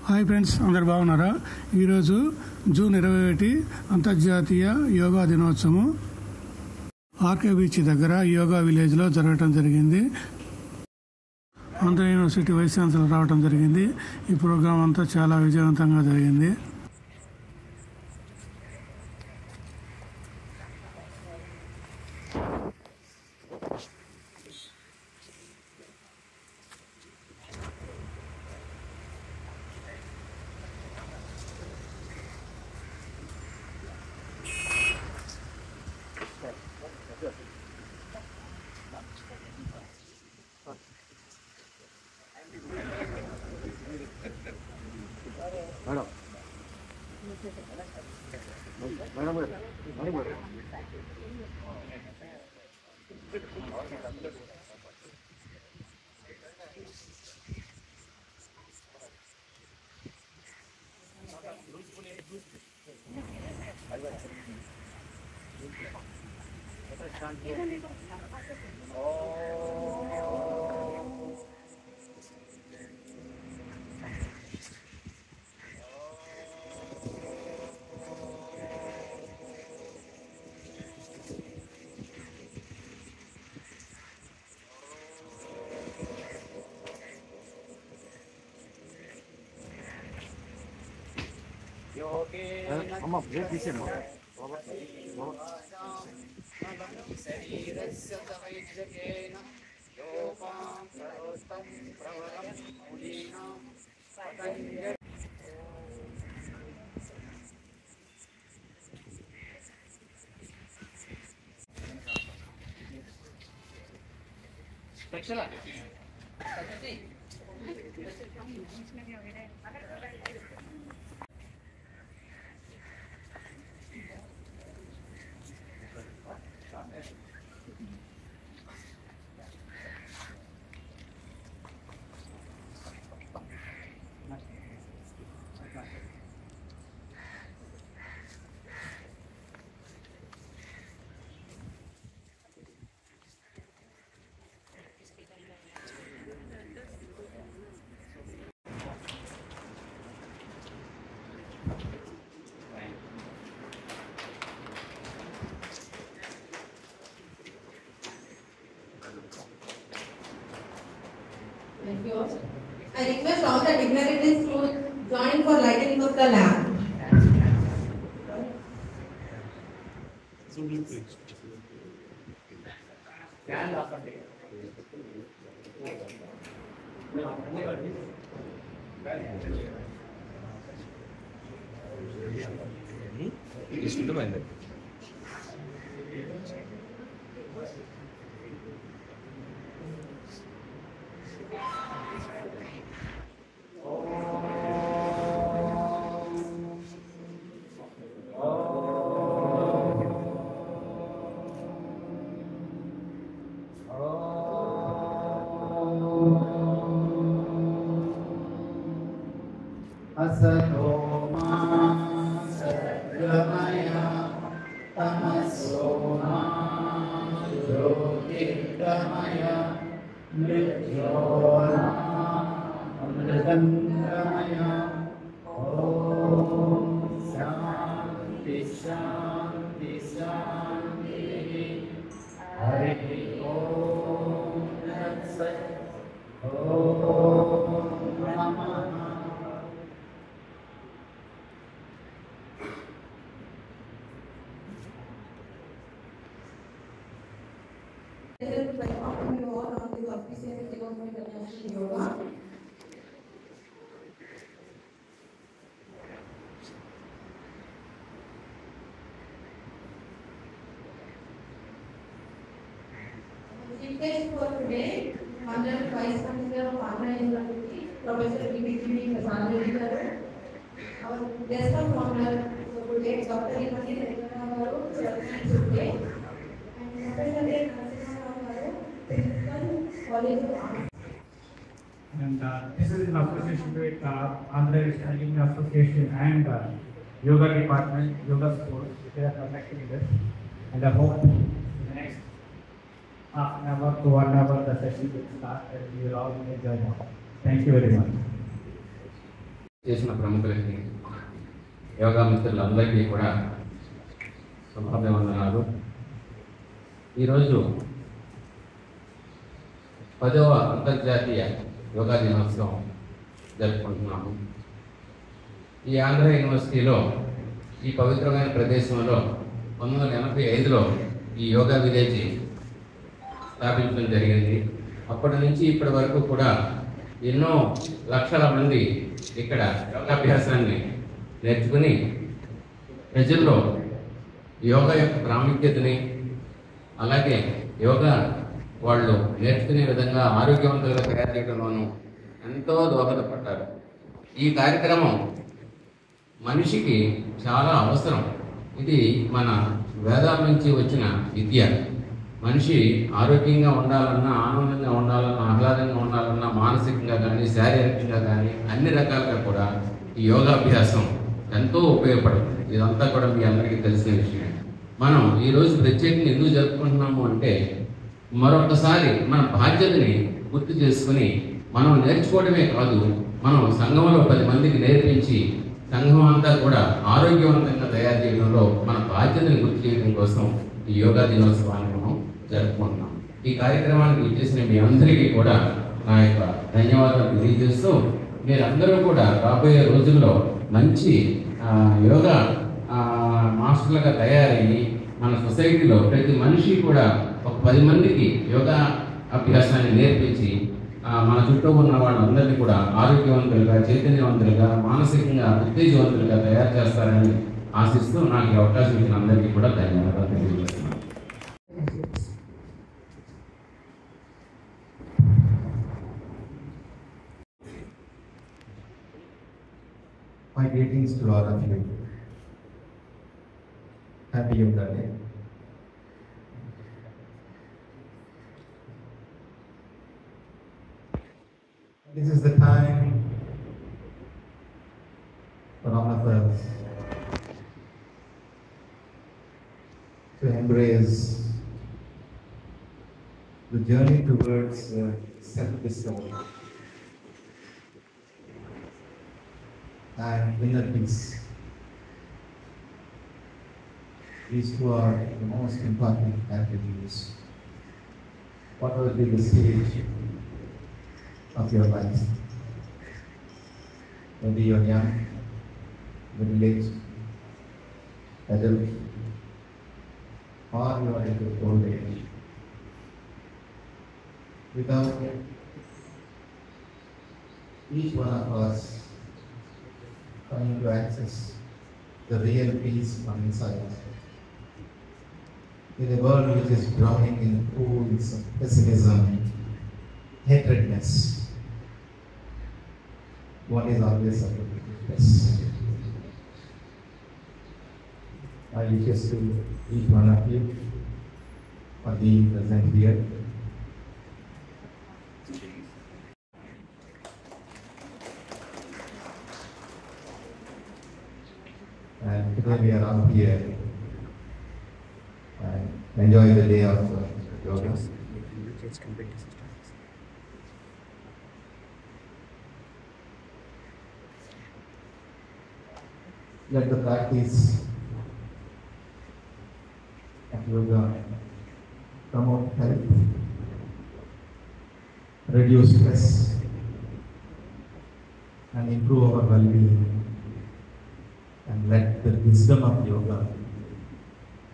Hi friends, అందరు బాగున్నారా? ఈరోజు జూన్ 21 అంతర్జాతీయ యోగా దినోత్సవం ఆర్కే బీచ్ దగ్గర యోగా విలేజ్లో జరగటం జరిగింది. ఆంధ్ర యూనివర్సిటీ వైస్ ఛాన్సలర్ రావడం జరిగింది. ఈ ప్రోగ్రాం అంతా చాలా విజయవంతంగా జరిగింది. Thank you. I request all the dignitaries to join for lighting of the lamp. Asatoma Sadgamaya Tamasoma Jyotirgamaya Mrityona Amritangamaya Om Shanti Shanti Shanti Hari Om Tat Sat Om Namah. For today, Honorable Vice Chancellor of Andhra University, Professor B.P. Prasad Reddy garu, our guest of honor for today, Dr. Imani Reddy garu, today, and Professor A. Narasimha garu, Principal, College of Arts. And this is in association with Andhra Alumni Association and Yoga Department, Yoga Sports. They are conducting this, and I hope in the next half an hour to 1 hour the session will start and we will all enjoy more. Thank you very much. చేసిన ప్రముఖులకి, యోగా మిత్రులందరికీ కూడా శుభాభివందనాలు. ఈరోజు 10వ అంతర్జాతీయ యోగా దినోత్సవం జరుపుకుంటున్నాము. ఈ ఆంధ్ర యూనివర్సిటీలో ఈ పవిత్రమైన ప్రదేశంలో 1985లో ఈ యోగా విలేజ్ స్థాపించడం జరిగింది. అప్పటి నుంచి ఇప్పటి వరకు కూడా ఎన్నో లక్షల మంది ఇక్కడ యోగాభ్యాసాన్ని నేర్చుకుని ప్రజల్లో యోగా యొక్క ప్రాముఖ్యతని, అలాగే యోగా వాళ్ళు నేర్చుకునే విధంగా ఆరోగ్యవంతులుగా తయారు చేయడంలోనూ ఎంతో దోహదపడ్డారు. ఈ కార్యక్రమం మనిషికి చాలా అవసరం. ఇది మన వేదాల నుంచి వచ్చిన విద్య. మనిషి ఆరోగ్యంగా ఉండాలన్నా, ఆనందంగా ఉండాలన్నా, ఆహ్లాదంగా ఉండాలన్నా, మానసికంగా కానీ శారీరకంగా కానీ అన్ని రకాలుగా కూడా ఈ యోగాభ్యాసం ఎంతో ఉపయోగపడుతుంది. ఇదంతా కూడా మీ అందరికీ తెలిసిన విషయం. మనం ఈరోజు ప్రత్యేకంగా ఎందుకు జరుపుకుంటున్నాము అంటే, మరొకసారి మన బాధ్యతని గుర్తు చేసుకుని మనం నేర్చుకోవడమే కాదు, మనం సంఘంలో 10 మందికి నేర్పించి సంఘం అంతా కూడా ఆరోగ్యవంతంగా తయారు చేయడంలో మన బాధ్యతను గుర్తు చేయడం కోసం ఈ యోగా దినోత్సవాన్ని మనం జరుపుకుంటున్నాం. ఈ కార్యక్రమానికి వచ్చేసిన మీ అందరికీ కూడా నా యొక్క ధన్యవాదాలు తెలియజేస్తూ, మీరందరూ కూడా రాబోయే రోజుల్లో మంచి యోగా మాస్టర్లుగా తయారయ్యి మన సొసైటీలో ప్రతి మనిషి కూడా ఒక 10 మందికి యోగా అభ్యాసాన్ని నేర్పించి మన చుట్టూ ఉన్న వాళ్ళందరినీ కూడా ఆరోగ్యవంతులుగా, చైతన్యవంతులుగా, మానసికంగా ఉత్తేజవంతులుగా తయారు చేస్తారని ఆశిస్తూ నాకు ఈ అవకాశం ఇచ్చిన అందరికీ కూడా ధన్యవాదాలు తెలియజేస్తున్నాను. My greetings to all of you. Happy Yoga Day. This is the time for all of us to embrace the journey towards self-discovery and inner peace. These two are the most important attributes. What will be the stage of your life? Maybe you're young, middle-aged, adult, or you are in your old age. Without each one of us coming to access the real peace from inside, in a world which is drowning in pools of pessimism, hatredness, one is always a yes. I wish to each one of you for being present here. And today we are all here and enjoy the day of yoga. Let the practice of yoga promote health, reduce stress, and improve our well-being. And let the wisdom of yoga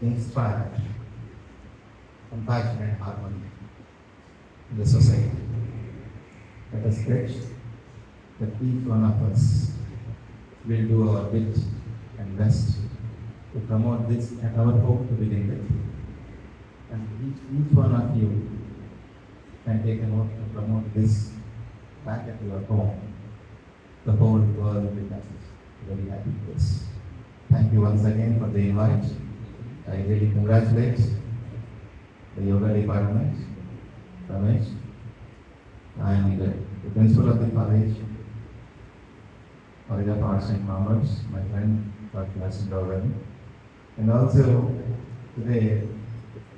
inspire compassion and harmony in the society. Let us pledge that each one of us will do our bit and best to promote this and our hope to begin with. And each one of you can take an oath to promote this back at your home. The whole world will be very happy with this. Thank you once again for the invite. I really congratulate the yoga department, Ramesh, and the principal of the college, College of Arts and Commerce, my friend Dr. Nasir Dawani, and also today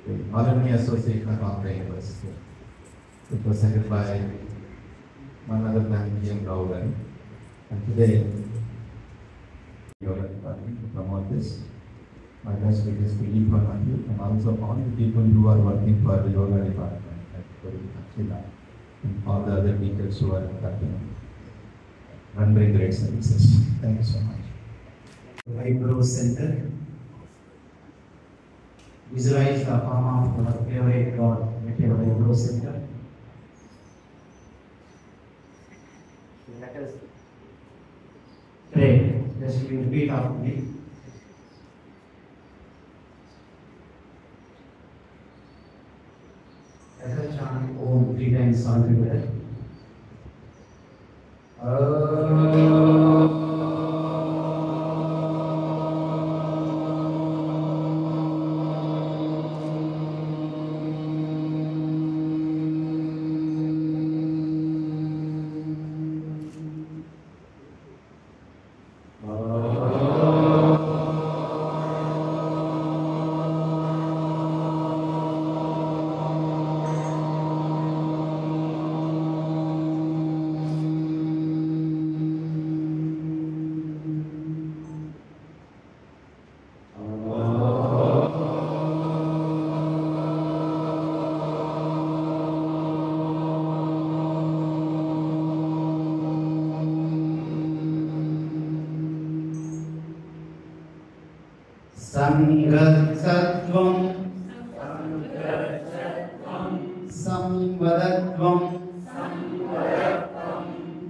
the Alumni Association of Andhra University, which was headed by none other than G.M. Rao. And today this. My best wishes to each one of you and also all the people who are working for the yoga department and all the other teachers who are helping rendering great services. Thank you so much. Eyebrow Center. Visualize the form of our favorite God at your eyebrow center. Let us pray. Just you repeat after me. Let us chant Om 3 times all together. Sangatsattvam Samvadatvam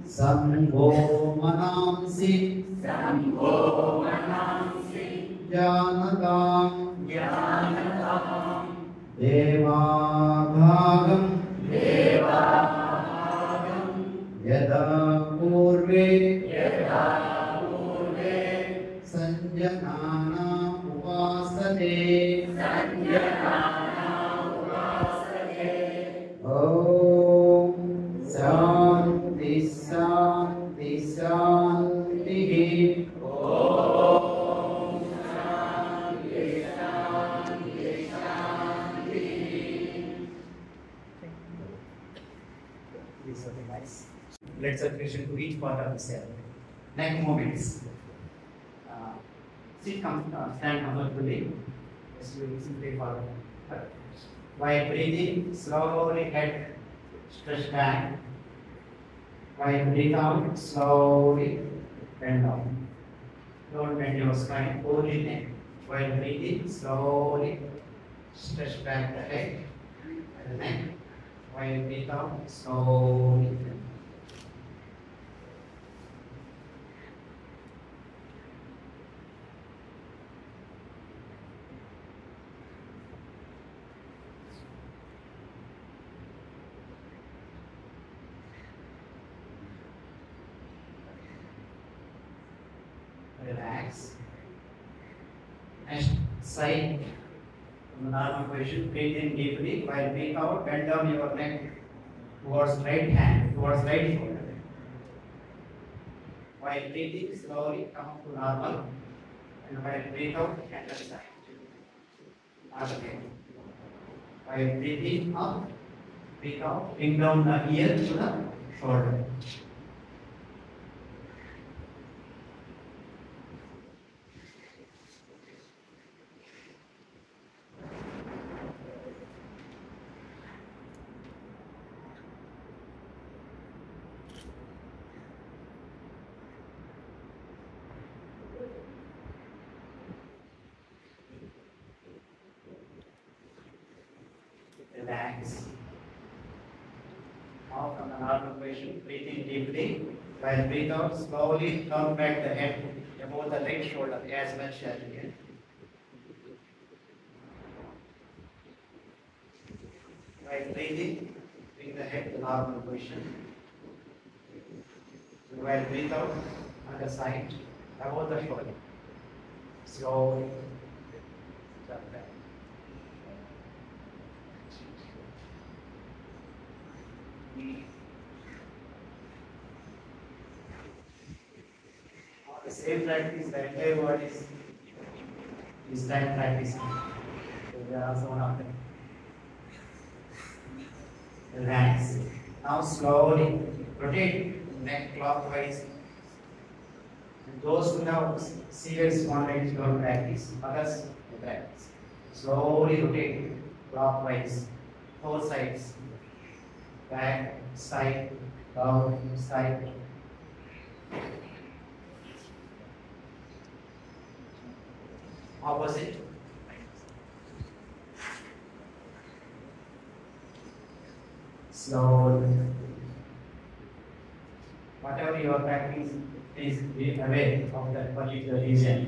Sambho Manamsi Janatam Devabhagam Yada Purve Sanjanana Om Shanti Shanti Shanti. Om Shanti Shanti Shanti. This is very nice. Let's attention to each part of the cell. Neck movements. Sit, stand comfortably. Just you simply follow. While breathing, slowly head stretch back. While breathe out, slowly bend down. Don't bend your spine, only neck. While breathing, slowly stretch back the head and the neck. While breathe out, slowly bend. Relax. Next side. From the normal position, breathe in deeply. While breathe out, bend down your neck towards right hand, towards right shoulder. While breathing, slowly come to normal. And while breathe out, hand aside. Again. While breathing up, breathe out, bring down the ear to the shoulder. Relax. Now from the normal position, breathe in deeply. While breathe out, slowly turn back the head above the right shoulder as much as you can. While breathing, bring the head to normal position. While breathe out, on the side, above the shoulder. Slowly turn back. The same practice, the entire word is time practice. So there are also one of them. Relax. Now slowly rotate neck clockwise and go Those who have serious spontaneous don't practice, others they practice. Slowly rotate clockwise, 4 sides, back, side, down, side. Opposite. Slowly. Whatever you are practicing, please be aware of that particular region.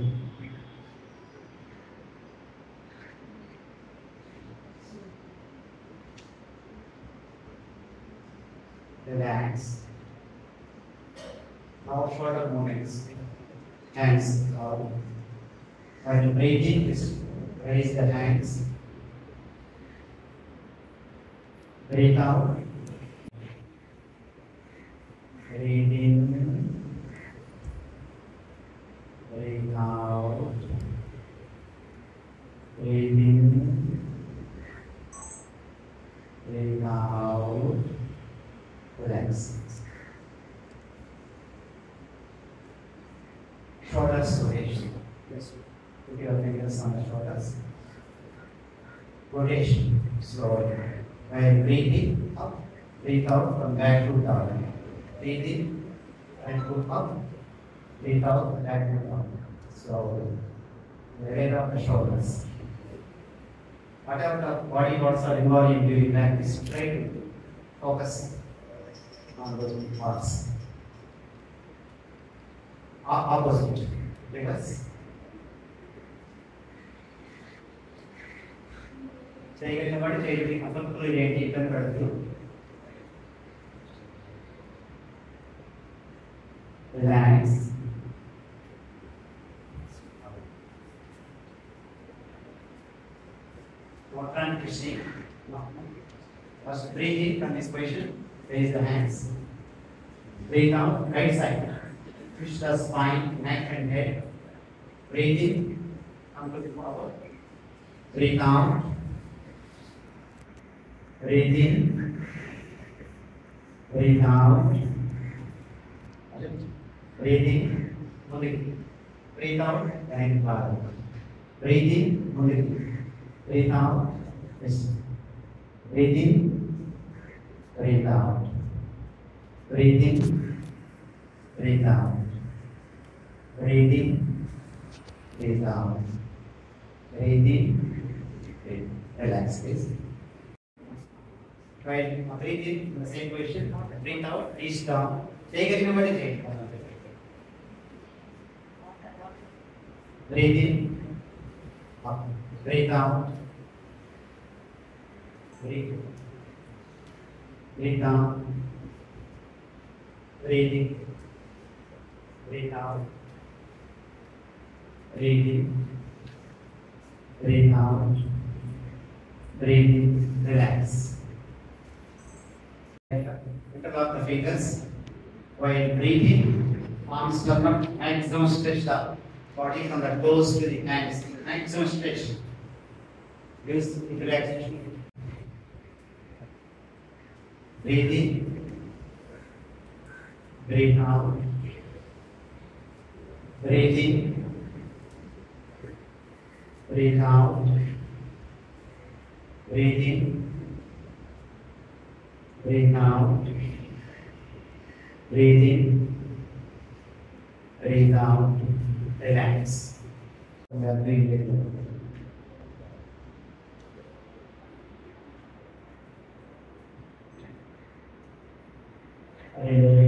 Relax. Now shoulder movements. Hands out. While breathing, just raise the hands. Breathe out. Breathe in. Breathe out. Breathe in. Breathe out. Relax. Shoulders rotation. Yes. Put your fingers on the shoulders. Rotation. Slowly. While breathing up, breathe out from back to down. Breathe in and go up. Breathe out, back to down. Slowly. Aware of the shoulders. Whatever the body parts are involved in doing practice, try to focus on those parts. Opposite. Reverse. చేయగలిగిన వాడు చేయండి, అసంతులు ఏంటి ఇబ్బంది పడదు. Relax. What trying to see? No. First breathe in from this position, raise the hands. Breathe out, right side. Twist the spine, neck and head. Breathe in, come to the forward. Breathe out. Breathe in. Breathe out. Breathe in. Breathe out and forward. Breathe in. Breathe out. Yes. Breathe in. Breathe out. Breathe in. Breathe out. Breathe in. Breathe out. Breathe in. Breathe. Relax, please. Right. Breathe in the same position. Breathe out. Reach down. Take it over the breathe in. Up. Breathe out. Breathe. Breathe down. Breathe in. Breathe out. Breathe in. Breathe out. Breathe in. Relax. Interlock the fingers. While breathing, arms turn up, hands down, stretch up. Body from the toes to the hands. Hands down, stretch. Gives relaxation. Breathe in. Breathe out. Breathe in. Breathe out. Breathe in. Breathe out. Breathe in. Breathe out. Relax. We are breathing. Relax.